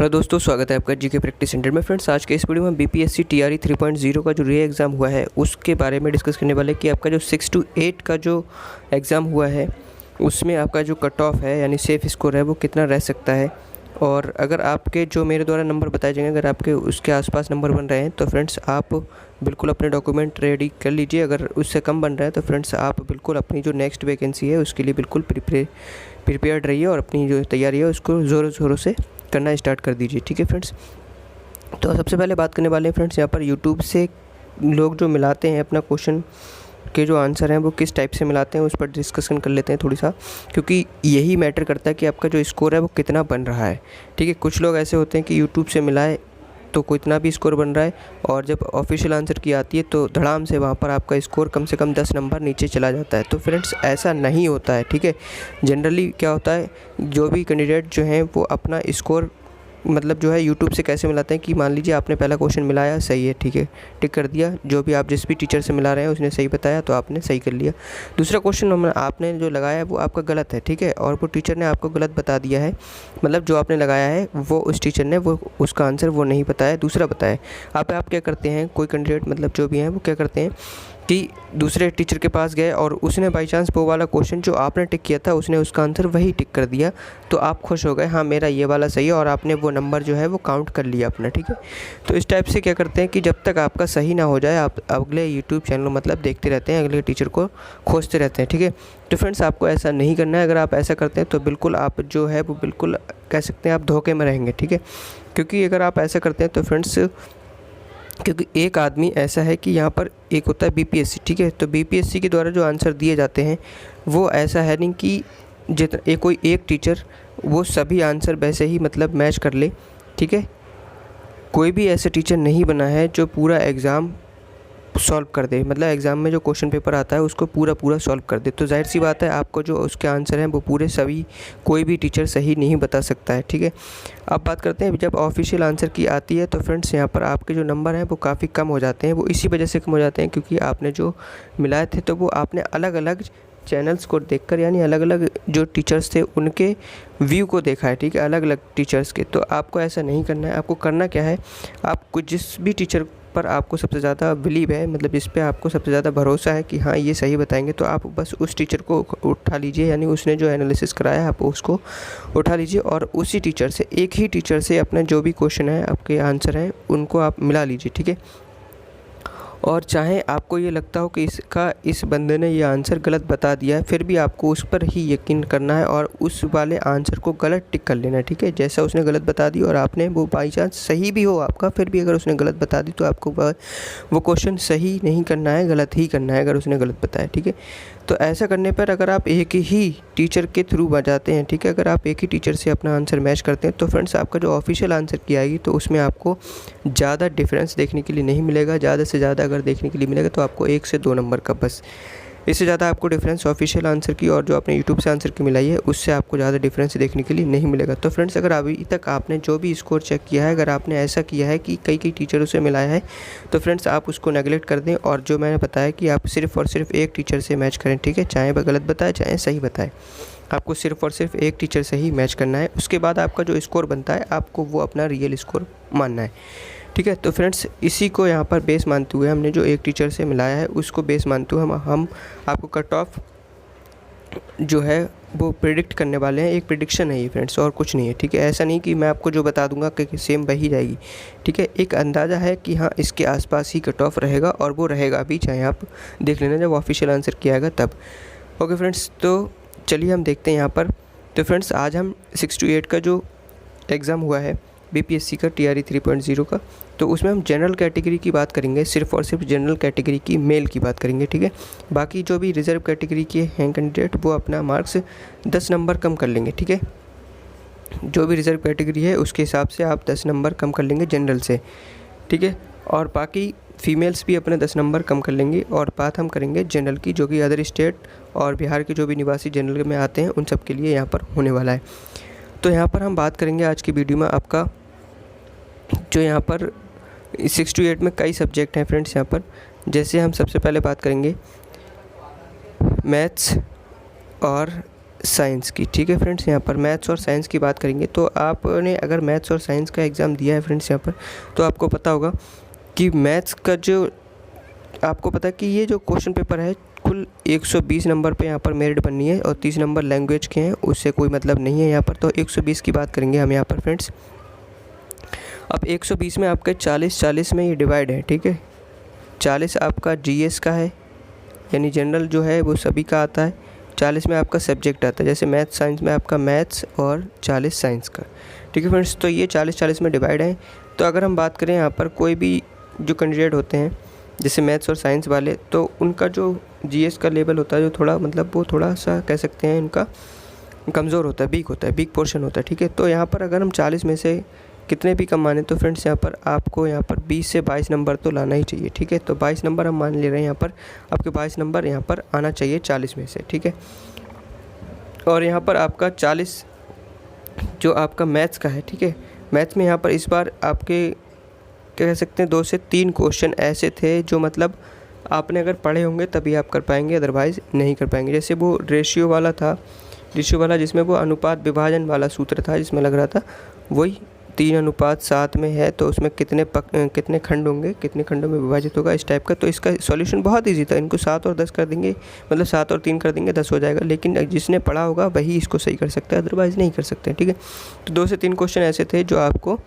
Hello दोस्तों, स्वागत है आपका जीके प्रैक्टिस सेंटर में। फ्रेंड्स, आज के इस वीडियो में बीपीएससी टीआरई 3.0 का जो री एग्ज़ाम हुआ है उसके बारे में डिस्कस करने वाले कि आपका जो 6 to 8 का जो एग्ज़ाम हुआ है उसमें आपका जो कट ऑफ है यानी सेफ़ स्कोर है वो कितना रह सकता है। और अगर आपके जो मेरे द्वारा नंबर बताए जाएंगे अगर आपके उसके आसपास नंबर बन रहे हैं तो फ्रेंड्स आप बिल्कुल अपने डॉक्यूमेंट रेडी कर लीजिए। अगर उससे कम बन रहा है तो फ्रेंड्स आप बिल्कुल अपनी जो नेक्स्ट वैकेंसी है उसके लिए बिल्कुल प्रिपेयर्ड रहिए और अपनी जो तैयारी है उसको ज़ोरों शोरों से करना स्टार्ट कर दीजिए। ठीक है फ्रेंड्स, तो सबसे पहले बात करने वाले हैं फ्रेंड्स यहाँ पर यूट्यूब से लोग जो मिलाते हैं अपना क्वेश्चन के जो आंसर हैं वो किस टाइप से मिलाते हैं उस पर डिस्कशन कर लेते हैं थोड़ी सा, क्योंकि यही मैटर करता है कि आपका जो स्कोर है वो कितना बन रहा है। ठीक है, कुछ लोग ऐसे होते हैं कि यूट्यूब से मिलाए तो कोई इतना भी स्कोर बन रहा है और जब ऑफिशियल आंसर की आती है तो धड़ाम से वहाँ पर आपका स्कोर कम से कम 10 नंबर नीचे चला जाता है। तो फ्रेंड्स ऐसा नहीं होता है। ठीक है, जनरली क्या होता है, जो भी कैंडिडेट जो हैं वो अपना स्कोर मतलब जो है यूट्यूब से कैसे मिलाते हैं कि मान लीजिए आपने पहला क्वेश्चन मिलाया, सही है, ठीक है, टिक कर दिया। जो भी आप जिस भी टीचर से मिला रहे हैं उसने सही बताया तो आपने सही कर लिया। दूसरा क्वेश्चन आपने जो लगाया है वो आपका गलत है, ठीक है, और वो टीचर ने आपको गलत बता दिया है, मतलब जो आपने लगाया है वो उस टीचर ने वो उसका आंसर वो नहीं बताया, दूसरा बताया। आप क्या करते हैं, कोई कैंडिडेट मतलब जो भी हैं वो क्या करते हैं कि दूसरे टीचर के पास गए और उसने बाई चांस वो वाला क्वेश्चन जो आपने टिक किया था उसने उसका आंसर वही टिक कर दिया, तो आप खुश हो गए, हाँ मेरा ये वाला सही है, और आपने वो नंबर जो है वो काउंट कर लिया अपना। ठीक है, तो इस टाइप से क्या करते हैं कि जब तक आपका सही ना हो जाए आप अगले यूट्यूब चैनल मतलब देखते रहते हैं, अगले टीचर को खोजते रहते हैं। ठीक है, तो फ्रेंड्स आपको ऐसा नहीं करना है। अगर आप ऐसा करते हैं तो बिल्कुल आप जो है वो बिल्कुल कह सकते हैं आप धोखे में रहेंगे। ठीक है, क्योंकि अगर आप ऐसा करते हैं तो फ्रेंड्स, क्योंकि एक आदमी ऐसा है कि यहाँ पर एक होता है बीपीएससी, ठीक है, तो बीपीएससी के द्वारा जो आंसर दिए जाते हैं वो ऐसा है नहीं कि जितना कोई एक टीचर वो सभी आंसर वैसे ही मतलब मैच कर ले। ठीक है, कोई भी ऐसा टीचर नहीं बना है जो पूरा एग्ज़ाम सॉल्व कर दे, मतलब एग्ज़ाम में जो क्वेश्चन पेपर आता है उसको पूरा सॉल्व कर दे। तो जाहिर सी बात है आपको जो उसके आंसर हैं वो पूरे सभी कोई भी टीचर सही नहीं बता सकता है। ठीक है, अब बात करते हैं जब ऑफिशियल आंसर की आती है तो फ्रेंड्स यहाँ पर आपके जो नंबर हैं वो काफ़ी कम हो जाते हैं। वो इसी वजह से कम हो जाते हैं क्योंकि आपने जो मिलाए थे तो वो आपने अलग अलग चैनल्स को देखकर यानी अलग अलग जो टीचर्स थे उनके व्यू को देखा है। ठीक है, अलग अलग टीचर्स के। तो आपको ऐसा नहीं करना है। आपको करना क्या है, आपको जिस भी टीचर पर आपको सबसे ज़्यादा बिलीव है, मतलब इस पे आपको सबसे ज़्यादा भरोसा है कि हाँ ये सही बताएंगे, तो आप बस उस टीचर को उठा लीजिए, यानी उसने जो एनालिसिस कराया है आप उसको उठा लीजिए और उसी टीचर से, एक ही टीचर से अपना जो भी क्वेश्चन है आपके आंसर हैं उनको आप मिला लीजिए। ठीक है, और चाहे आपको ये लगता हो कि इस बंदे ने ये आंसर गलत बता दिया है, फिर भी आपको उस पर ही यकीन करना है और उस वाले आंसर को गलत टिक कर लेना है। ठीक है, जैसा उसने गलत बता दी और आपने वो बाई चांस सही भी हो आपका, फिर भी अगर उसने गलत बता दी तो आपको वो क्वेश्चन सही नहीं करना है, गलत ही करना है अगर उसने गलत बताया। ठीक है, तो ऐसा करने पर अगर आप एक ही टीचर के थ्रू बजाते हैं, ठीक है, अगर आप एक ही टीचर से अपना आंसर मैच करते हैं तो फ्रेंड्स आपका जो ऑफिशियल आंसर की आएगी तो उसमें आपको ज़्यादा डिफरेंस देखने के लिए नहीं मिलेगा। ज़्यादा से ज़्यादा अगर देखने के लिए मिलेगा तो आपको 1 से 2 नंबर का, बस इससे ज़्यादा आपको डिफरेंस ऑफिशियल आंसर की और जो आपने यूट्यूब से आंसर की मिलाई है उससे आपको ज़्यादा डिफरेंस देखने के लिए नहीं मिलेगा। तो फ्रेंड्स अगर अभी तक आपने जो भी स्कोर चेक किया है, अगर आपने ऐसा किया है कि कई टीचरों से मिलाया है तो फ्रेंड्स आप उसको नेगलेक्ट कर दें और जो मैंने बताया कि आप सिर्फ़ और सिर्फ एक टीचर से मैच करें। ठीक है, चाहे वह गलत बताए चाहे सही बताए, आपको सिर्फ़ और सिर्फ एक टीचर से ही मैच करना है। उसके बाद आपका जो स्कोर बनता है आपको वो अपना रियल स्कोर मानना है। ठीक है, तो फ्रेंड्स इसी को यहाँ पर बेस मानते हुए हमने जो एक टीचर से मिलाया है उसको बेस मानते हुए हम आपको कट ऑफ जो है वो प्रिडिक्ट करने वाले हैं। एक प्रिडिक्शन है ये फ्रेंड्स और कुछ नहीं है। ठीक है, ऐसा नहीं कि मैं आपको जो बता दूंगा कि सेम वही जाएगी। ठीक है, एक अंदाज़ा है कि हाँ इसके आसपास ही कट ऑफ रहेगा और वो रहेगा भी, चाहे आप देख लेना जब ऑफिशियल आंसर किया आएगा तब। ओके फ्रेंड्स, तो चलिए हम देखते हैं यहाँ पर। तो फ्रेंड्स आज हम 6 to 8 का जो एग्ज़ाम हुआ है बीपीएससी का टीआरई 3.0 का, तो उसमें हम जनरल कैटेगरी की बात करेंगे, सिर्फ़ और सिर्फ जनरल कैटेगरी की मेल की बात करेंगे। ठीक है, बाकी जो भी रिजर्व कैटेगरी के हैं कैंडिडेट वो अपना मार्क्स 10 नंबर कम कर लेंगे। ठीक है, जो भी रिजर्व कैटेगरी है उसके हिसाब से आप 10 नंबर कम कर लेंगे जनरल से। ठीक है, और बाकी फीमेल्स भी अपने 10 नंबर कम कर लेंगे। और बात हम करेंगे जनरल की, जो कि अदर स्टेट और बिहार के जो भी निवासी जनरल में आते हैं उन सब के लिए यहाँ पर होने वाला है। तो यहाँ पर हम बात करेंगे आज की वीडियो में आपका जो यहाँ पर 6 to 8 में कई सब्जेक्ट हैं फ्रेंड्स। यहाँ पर जैसे हम सबसे पहले बात करेंगे मैथ्स और साइंस की। ठीक है फ्रेंड्स, यहाँ पर मैथ्स और साइंस की बात करेंगे तो आपने अगर मैथ्स और साइंस का एग्ज़ाम दिया है फ्रेंड्स यहाँ पर, तो आपको पता होगा कि मैथ्स का जो आपको पता है कि ये जो क्वेश्चन पेपर है कुल 120 नंबर पे यहाँ पर मेरिट बननी है और 30 नंबर लैंग्वेज के हैं, उससे कोई मतलब नहीं है यहाँ पर। तो 120 की बात करेंगे हम यहाँ पर फ्रेंड्स। अब 120 में आपके 40-40 में ये डिवाइड है। ठीक है, 40 आपका जीएस का है, यानी जनरल जो है वो सभी का आता है। 40 में आपका सब्जेक्ट आता है, जैसे मैथ्स साइंस में आपका मैथ्स और 40 साइंस का। ठीक है फ्रेंड्स, तो ये 40-40 में डिवाइड है। तो अगर हम बात करें यहाँ पर कोई भी जो कैंडिडेट होते हैं जैसे मैथ्स और साइंस वाले, तो उनका जो जीएस का लेवल होता है जो थोड़ा मतलब वो थोड़ा सा कह सकते हैं उनका कमज़ोर होता है, वीक होता है, वीक पोर्शन होता है। ठीक है, तो यहाँ पर अगर हम 40 में से कितने भी कम माने तो फ्रेंड्स यहाँ पर आपको यहाँ पर 20 से 22 नंबर तो लाना ही चाहिए। ठीक है, तो 22 नंबर हम मान ले रहे हैं यहाँ पर, आपके 22 नंबर यहाँ पर आना चाहिए 40 में से। ठीक है, और यहाँ पर आपका 40 जो आपका मैथ्स का है। ठीक है, मैथ्स में यहाँ पर इस बार आपके क्या कह सकते हैं 2 से 3 क्वेश्चन ऐसे थे जो मतलब आपने अगर पढ़े होंगे तभी आप कर पाएंगे, अदरवाइज़ नहीं कर पाएंगे। जैसे वो रेशियो वाला था, रेशियो वाला जिसमें वो अनुपात विभाजन वाला सूत्र था, जिसमें लग रहा था वही 3:7 में है, तो उसमें कितने खंड होंगे, कितने खंडों में विभाजित होगा, इस टाइप का। तो इसका सॉल्यूशन बहुत इजी था, इनको 7 और 10 कर देंगे, मतलब 7 और 3 कर देंगे 10 हो जाएगा। लेकिन जिसने पढ़ा होगा वही इसको सही कर सकता है, अदरवाइज़ नहीं कर सकते। ठीक है, तो 2 से 3 क्वेश्चन ऐसे थे जो आपको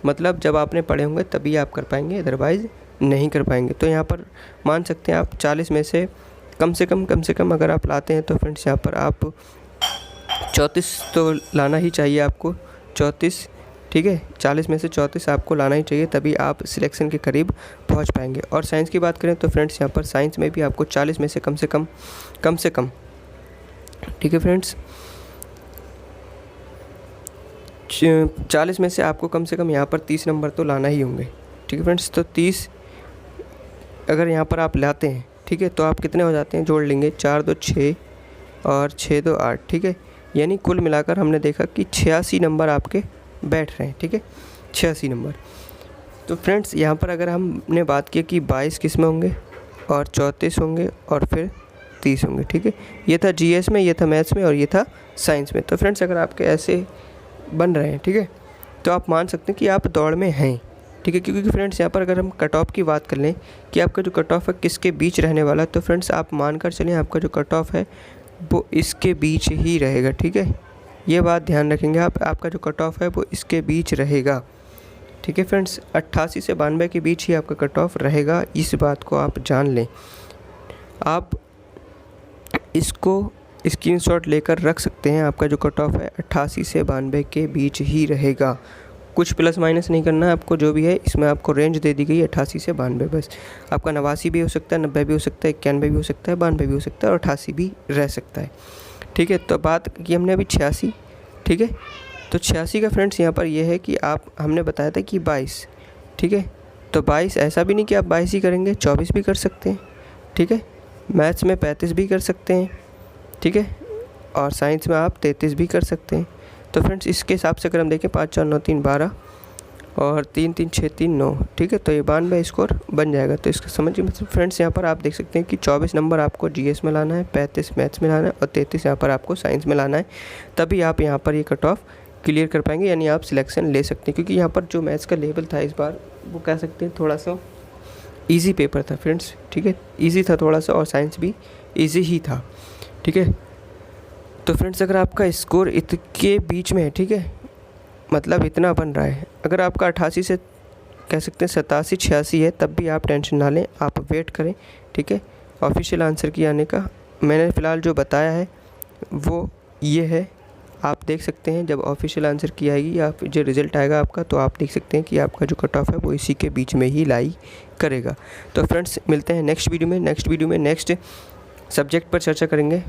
मतलब जब आपने पढ़े होंगे तभी आप कर पाएंगे, अदरवाइज़ नहीं कर पाएंगे। तो यहाँ पर मान सकते हैं आप 40 में से कम से कम अगर आप लाते हैं तो फ्रेंड्स यहाँ पर आप 34 तो लाना ही चाहिए आपको, 34। ठीक है, 40 में से 34 आपको लाना ही चाहिए, तभी आप सिलेक्शन के करीब पहुंच पाएंगे। और साइंस की बात करें तो फ्रेंड्स यहाँ पर साइंस में भी आपको 40 में से कम से कम। ठीक है फ्रेंड्स, 40 में से आपको कम से कम यहाँ पर 30 नंबर तो लाना ही होंगे। ठीक है फ्रेंड्स, तो 30 अगर यहाँ पर आप लाते हैं, ठीक है, तो आप कितने हो जाते हैं, जोड़ लेंगे 4 2 6 और 6 2 8। ठीक है, यानी कुल मिलाकर हमने देखा कि 86 नंबर आपके बैठ रहे हैं। ठीक है, 86 नंबर। तो फ्रेंड्स यहाँ पर अगर हमने बात की कि 22 किस में होंगे और 34 होंगे और फिर 30 होंगे। ठीक है, ये था जीएस में, ये था मैथ्स में और ये था साइंस में। तो फ्रेंड्स अगर आपके ऐसे बन रहे हैं, ठीक है, तो आप मान सकते हैं कि आप दौड़ में हैं। ठीक है, क्योंकि फ्रेंड्स यहाँ पर अगर हम कट ऑफ की बात कर लें कि आपका जो कट ऑफ है किसके बीच रहने वाला है, तो फ्रेंड्स आप मानकर चलें आपका जो कट ऑफ है वो इसके बीच ही रहेगा। ठीक है, ये बात ध्यान रखेंगे आप, आपका जो कट ऑफ है वो इसके बीच रहेगा। ठीक है फ्रेंड्स, 88 से 92 के बीच ही आपका कट ऑफ रहेगा, इस बात को आप जान लें। आप इसको स्क्रीनशॉट लेकर रख सकते हैं, आपका जो कट ऑफ है 88 से 92 के बीच ही रहेगा, कुछ प्लस माइनस नहीं करना है आपको। जो भी है इसमें आपको रेंज दे दी गई है 88 से 92 बस। आपका 89 भी हो सकता है, 90 भी हो सकता है, 91 भी हो सकता है, 92 भी हो सकता है और 88 भी रह सकता है। ठीक है, तो बात की हमने अभी 86। ठीक है, तो 86 का फ्रेंड्स यहाँ पर यह है कि हमने बताया था कि 22। ठीक है, तो 22 ऐसा भी नहीं कि आप 22 ही करेंगे, 24 भी कर सकते हैं। ठीक है, मैथ्स में 35 भी कर सकते हैं। ठीक है, और साइंस में आप 33 भी कर सकते हैं। तो फ्रेंड्स इसके हिसाब से अगर हम देखें 5 4 9 3 12 और 3 3 6 3 9। ठीक है, तो ये 92 स्कोर बन जाएगा। तो इसका समझिए मतलब फ्रेंड्स यहाँ पर आप देख सकते हैं कि 24 नंबर आपको जीएस में लाना है, 35 मैथ्स में लाना है और 33 यहाँ पर आपको साइंस में लाना है, तभी आप यहाँ पर ये कट ऑफ क्लियर कर पाएंगे, यानी आप सिलेक्शन ले सकते हैं। क्योंकि यहाँ पर जो मैथ्स का लेवल था इस बार वो कह सकते हैं थोड़ा सा ईजी पेपर था फ्रेंड्स। ठीक है, ईजी था थोड़ा सा और साइंस भी ईजी ही था। ठीक है, तो फ्रेंड्स अगर आपका स्कोर इतने बीच में है, ठीक है, मतलब इतना बन रहा है, अगर आपका 88 से कह सकते हैं 87 86 है, तब भी आप टेंशन ना लें, आप वेट करें। ठीक है, ऑफिशियल आंसर की आने का मैंने फ़िलहाल जो बताया है वो ये है, आप देख सकते हैं जब ऑफिशियल आंसर की आएगी या जो रिज़ल्ट आएगा आपका, तो आप देख सकते हैं कि आपका जो कट ऑफ है वो इसी के बीच में ही लाई करेगा। तो फ्रेंड्स मिलते हैं नेक्स्ट वीडियो में नेक्स्ट सब्जेक्ट पर चर्चा करेंगे।